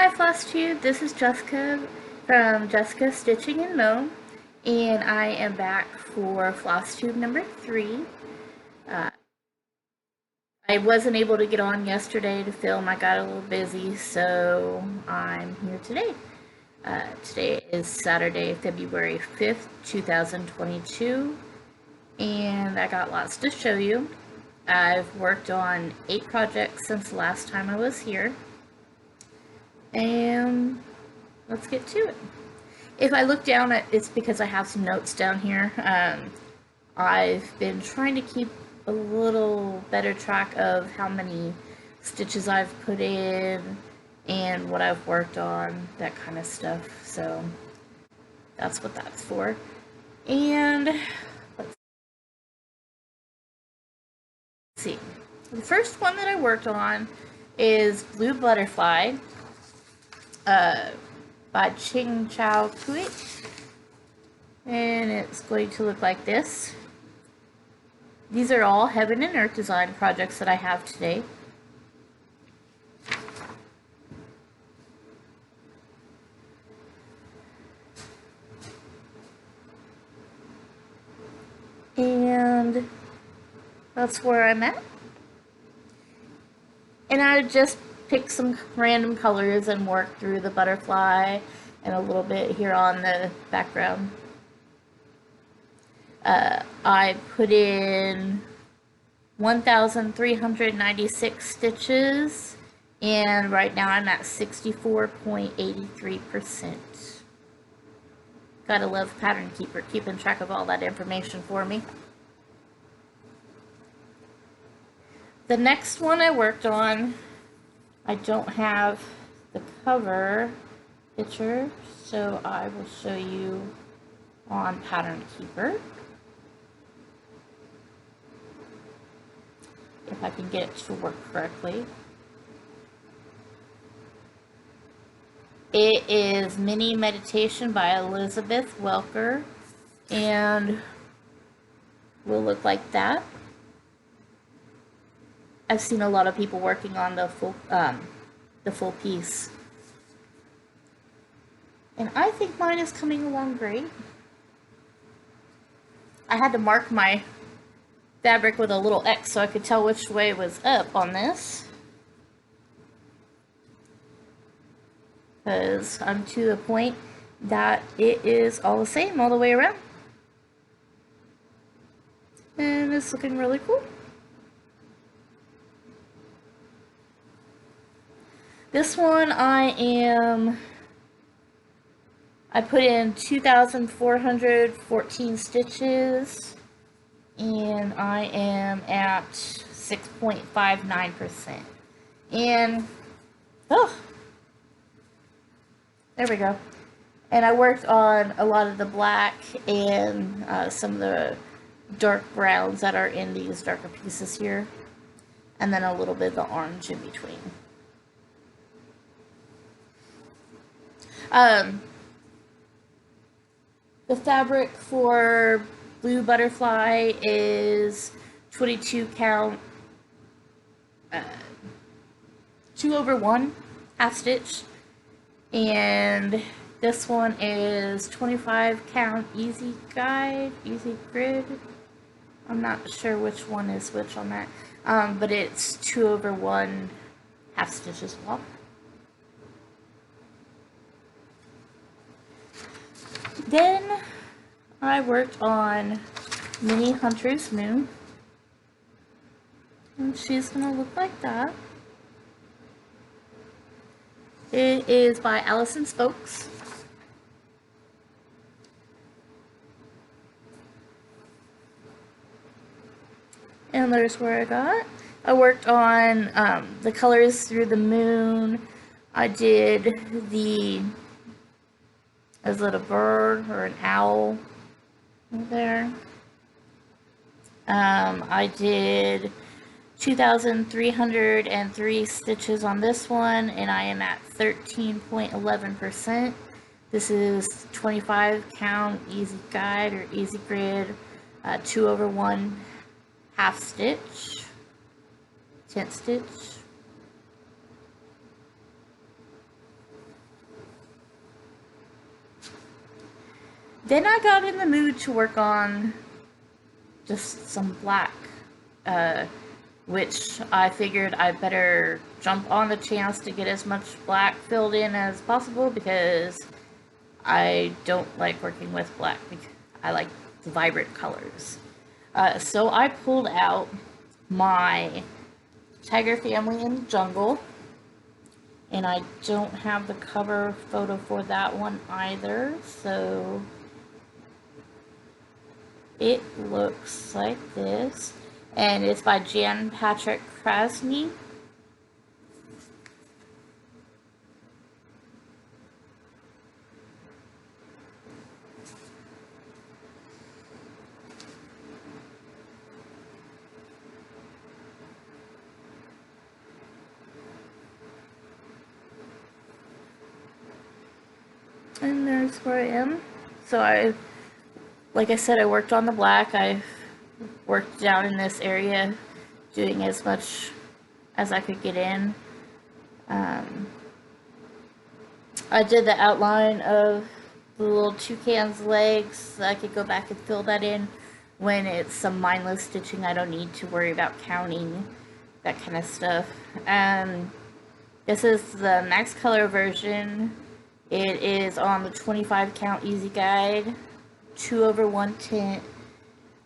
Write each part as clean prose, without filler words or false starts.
Hi Flosstube, this is Jessica from Jessica Stitching and Mo, and I am back for Flosstube number 3. Uh, I wasn't able to get on yesterday to film, I got a little busy, so I'm here today. Today is Saturday, February 5th, 2022, and I got lots to show you. I've worked on 8 projects since the last time I was here. And let's get to it. If I look down, it's because I have some notes down here. I've been trying to keep a little better track of how many stitches I've put in and what I've worked on, that kind of stuff. So that's what that's for. And let's see. The first one that I worked on is Blue Butterfly. By Tranquil Tulip, and it's going to look like this. These are all Heaven and Earth design projects that I have today. And that's where I'm at. And I just pick some random colors and work through the butterfly and a little bit here on the background. I put in 1,396 stitches, and right now I'm at 64.83%. Gotta love Pattern Keeper keeping track of all that information for me. The next one I worked on, I don't have the cover picture, so I will show you on Pattern Keeper. If I can get it to work correctly. It is Mini Meditation by Elizabeth Welker, and will look like that. I've seen a lot of people working on the full piece. And I think mine is coming along great. I had to mark my fabric with a little X so I could tell which way was up on this. Because I'm to the point that it is all the same all the way around. And it's looking really cool. This one I put in 2,414 stitches, and I am at 6.59%. And, oh, there we go. And I worked on a lot of the black and some of the dark browns that are in these darker pieces here, and then a little bit of the orange in between. The fabric for Blue Butterfly is 22 count 2/1 half stitch, and this one is 25 count easy grid. I'm not sure which one is which on that, but it's 2/1 half stitch as well. Then I worked on Mini Hunter's Moon, and she's gonna look like that. It is by Allison Spokes. And there's where I got. I worked on the colors through the moon. I did is it a bird or an owl there? I did 2,303 stitches on this one, and I am at 13.11%. This is 25 count easy guide or easy grid, 2/1 half stitch, 10th stitch. Then I got in the mood to work on just some black, which I figured I better jump on the chance to get as much black filled in as possible, because I don't like working with black. I like vibrant colors. So I pulled out my Tiger Family in the Jungle, and I don't have the cover photo for that one either, so it looks like this, and it's by Jan Patrick Krasny. And there's where I am. So like I said, I worked on the black. I worked down in this area, doing as much as I could get in. I did the outline of the little toucan's legs. I could go back and fill that in when it's some mindless stitching. I don't need to worry about counting, that kind of stuff. This is the max color version. It is on the 25 count easy guide, 2/1 tint.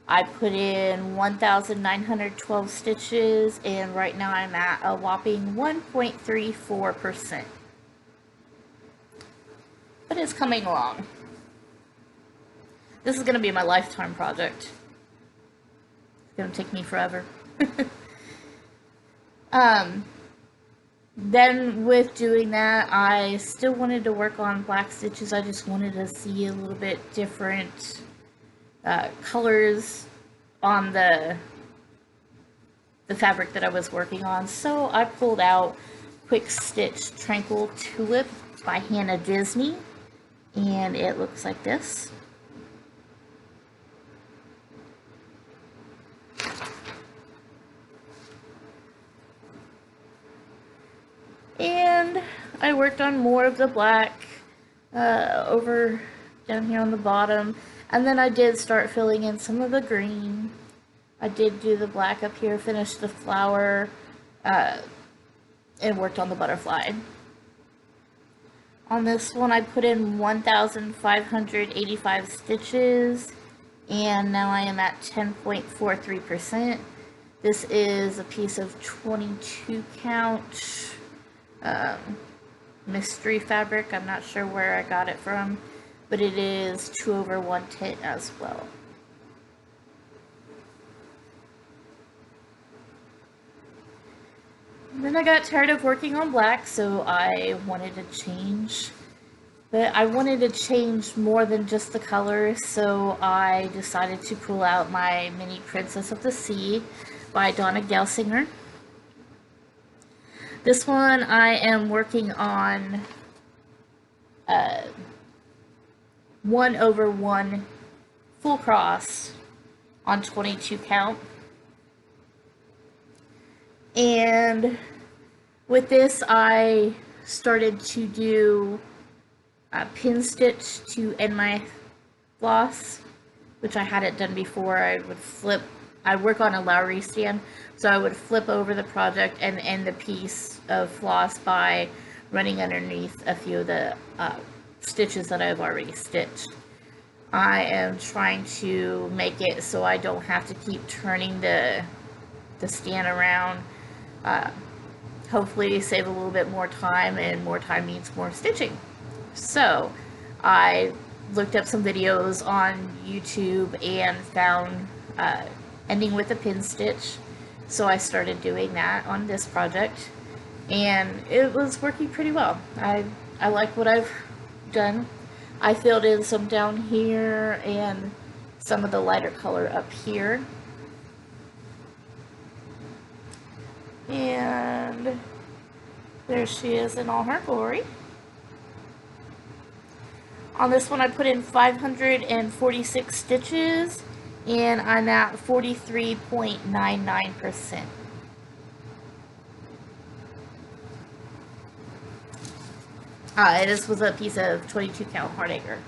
I put in 1,912 stitches, and right now I'm at a whopping 1.34%. But it's coming along. This is going to be my lifetime project. It's going to take me forever. Then with doing that, I still wanted to work on black stitches. I just wanted to see a little bit different colors on the fabric that I was working on. So I pulled out Quick Stitch Tranquil Tulip by Hannah Disney, and it looks like this. And I worked on more of the black over down here on the bottom, and then I did start filling in some of the green. I did do the black up here, finished the flower, and worked on the butterfly. On this one I put in 1,585 stitches, and now I am at 10.43%. This is a piece of 22 count mystery fabric. I'm not sure where I got it from, but it is 2/1 tint as well. And then I got tired of working on black, so I wanted to change. But I wanted to change more than just the colors, so I decided to pull out my mini Princess of the Sea by Donna Gelsinger. This one I am working on 1/1 full cross on 22 count. And with this I started to do pin stitch to end my floss, which I hadn't done before. I work on a Lowry stand, so I would flip over the project and end the piece of floss by running underneath a few of the stitches that I've already stitched. I am trying to make it so I don't have to keep turning the stand around. Hopefully save a little bit more time, and more time means more stitching. So I looked up some videos on YouTube and found ending with a pin stitch, so I started doing that on this project, and it was working pretty well. I like what I've done. I filled in some down here and some of the lighter color up here, and there she is in all her glory. On this one I put in 546 stitches, and I'm at 43.99%. This was a piece of 22 count hard acre.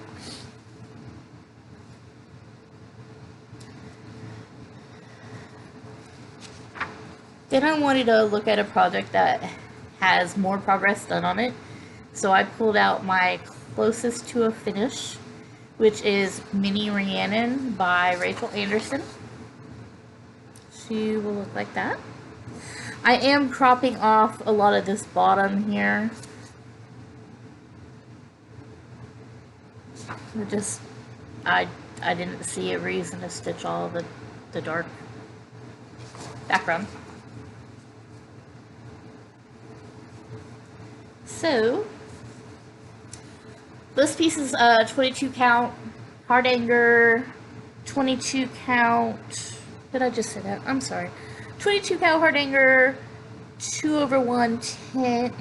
Then I wanted to look at a project that has more progress done on it. So I pulled out my closest to a finish, which is Mini Rhiannon by Rachel Anderson. She will look like that. I am cropping off a lot of this bottom here. I didn't see a reason to stitch all the dark background. So this piece is 22 count hardanger, 22 count. Did I just say that? I'm sorry. 22 count hardanger, 2/1 tint,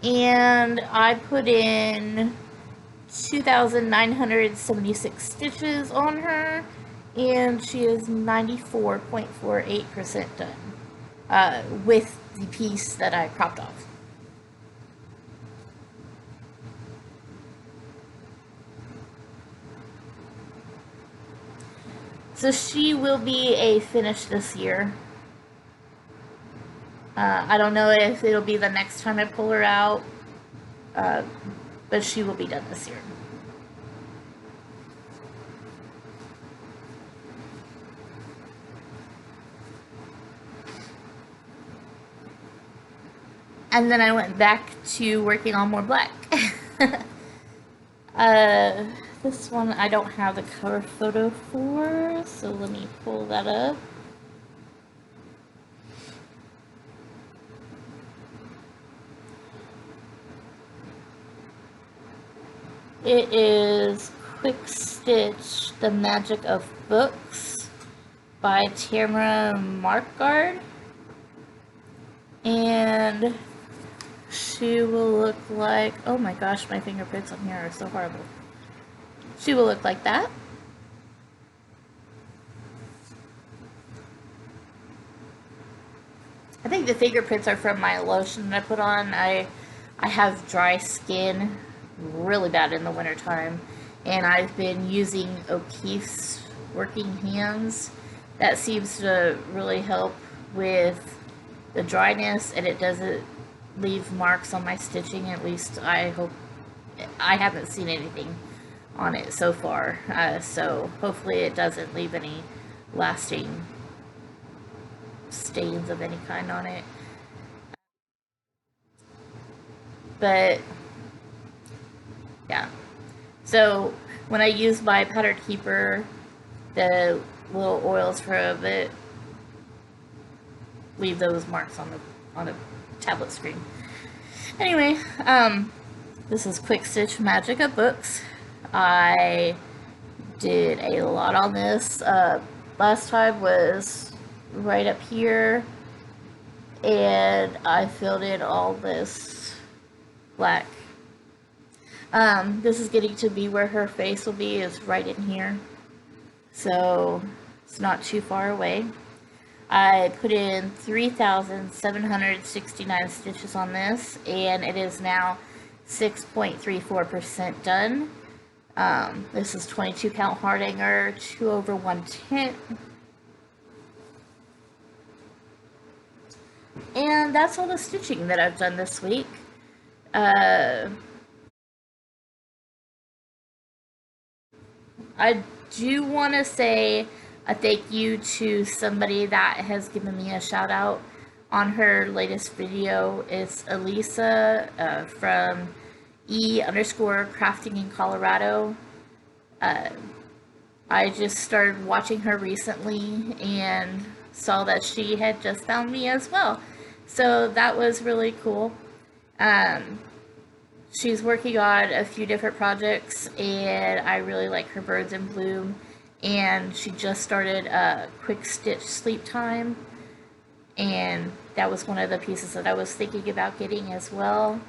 and I put in 2,976 stitches on her, and she is 94.48% done with the piece that I cropped off. So she will be a finish this year. I don't know if it'll be the next time I pull her out, but she will be done this year. And then I went back to working on more black. This one I don't have the cover photo for, so let me pull that up. It is Quick Stitch, The Magicka Books by Tamara Markgard. And she will look like, oh my gosh, my fingerprints on here are so horrible. She will look like that. I think the fingerprints are from my lotion that I put on. I have dry skin really bad in the wintertime, and I've been using O'Keeffe's Working Hands. That seems to really help with the dryness, and it doesn't leave marks on my stitching. At least I hope. I haven't seen anything on it so far, so hopefully it doesn't leave any lasting stains of any kind on it. But yeah, so when I use my pattern keeper, the little oils from it leave those marks on the tablet screen. Anyway, this is Quick Stitch Magicka Books. I did a lot on this. Last time was right up here, and I filled in all this black. This is getting to be where her face will be, is right in here, so it's not too far away. I put in 3,769 stitches on this, and it is now 6.34% done. This is 22 count hardanger, 2/1 tint. And that's all the stitching that I've done this week. I do want to say a thank you to somebody that has given me a shout out on her latest video. It's Elisa from E_crafting in Colorado. I just started watching her recently and saw that she had just found me as well. So that was really cool. She's working on a few different projects, and I really like her Birds in Bloom. And she just started a Quick Stitch Sleep Time, and that was one of the pieces that I was thinking about getting as well.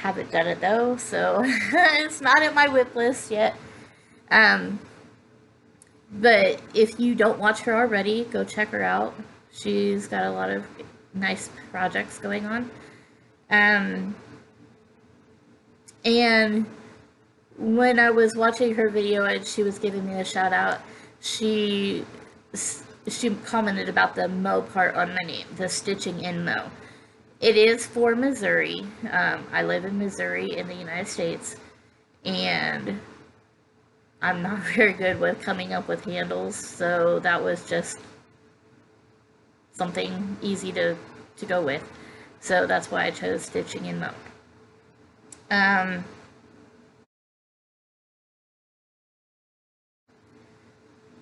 Haven't done it though, so it's not in my whip list yet. But if you don't watch her already, go check her out. She's got a lot of nice projects going on. And when I was watching her video and she was giving me a shout out, she she commented about the Mo part on my name, the stitching in Mo. It is for Missouri. I live in Missouri in the United States, and I'm not very good with coming up with handles, so that was just something easy to go with. So that's why I chose stitching in Mo.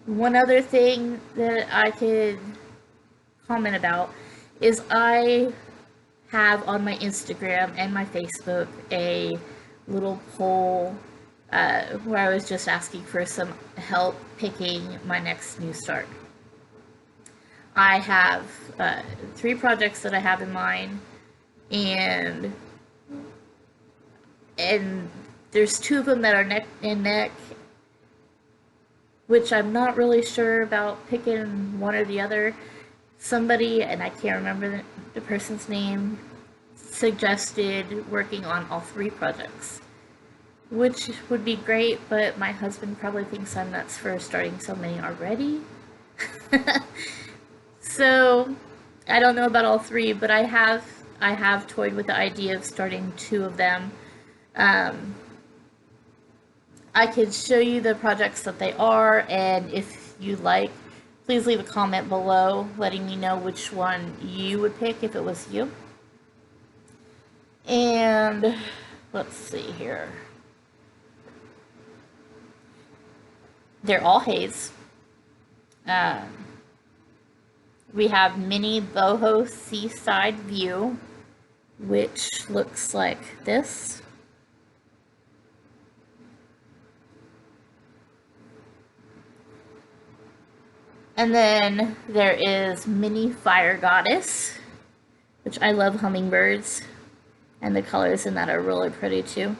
One other thing that I could comment about is I have on my Instagram and my Facebook a little poll where I was just asking for some help picking my next new start. I have 3 projects that I have in mind, and there's 2 of them that are neck and neck, which I'm not really sure about picking one or the other. Somebody, and I can't remember the person's name, suggested working on all 3 projects, which would be great, but my husband probably thinks I'm nuts for starting so many already. So I don't know about all 3, but I have toyed with the idea of starting 2 of them. I could show you the projects that they are, and if you like, please leave a comment below letting me know which one you would pick if it was you. And let's see here. They're all haze. We have Mini Boho Seaside View, which looks like this. And then there is Mini Fire Goddess, which I love hummingbirds, and the colors in that are really pretty too.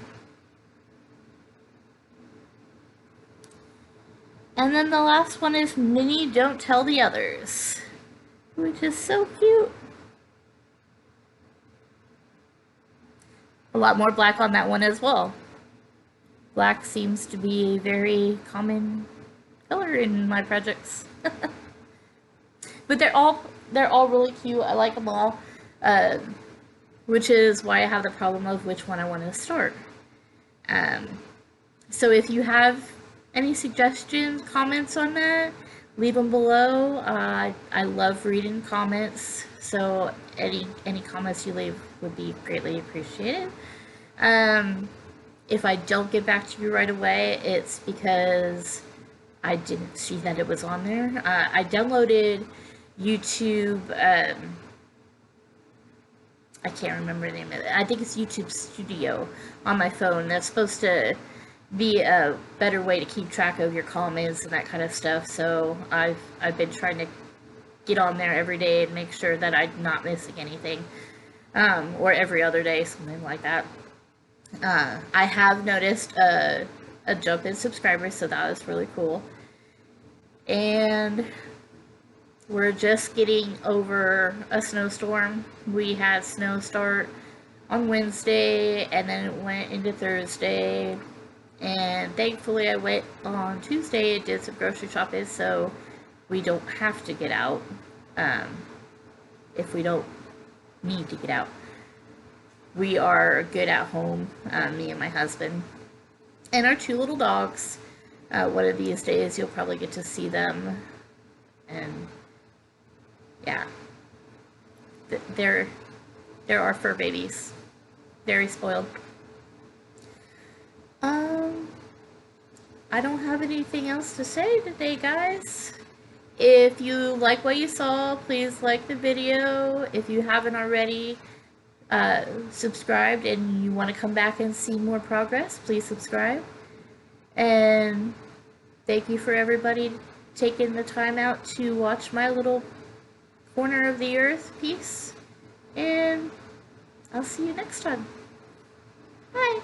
And then the last one is Mini Don't Tell the Others, which is so cute. A lot more black on that one as well. Black seems to be a very common color in my projects. But they're all really cute. I like them all, which is why I have the problem of which one I want to start. So if you have any suggestions, comments on that, leave them below. I love reading comments, so any comments you leave would be greatly appreciated. If I don't get back to you right away, it's because I didn't see that it was on there. I downloaded YouTube, I can't remember the name of it. I think it's YouTube Studio on my phone. That's supposed to be a better way to keep track of your comments and that kind of stuff. So I've been trying to get on there every day and make sure that I'm not missing anything, or every other day, something like that. I have noticed a jump in subscribers, so that was really cool. And we're just getting over a snowstorm. We had snow start on Wednesday, and then it went into Thursday. And thankfully I went on Tuesday and did some grocery shopping, so we don't have to get out if we don't need to get out. We are good at home, me and my husband. And our 2 little dogs. One of these days you'll probably get to see them. And yeah, they're our fur babies. Very spoiled. I don't have anything else to say today, guys. If you like what you saw, please like the video. If you haven't already subscribed and you want to come back and see more progress, please subscribe. And thank you for everybody taking the time out to watch my little corner of the earth piece. And I'll see you next time. Bye.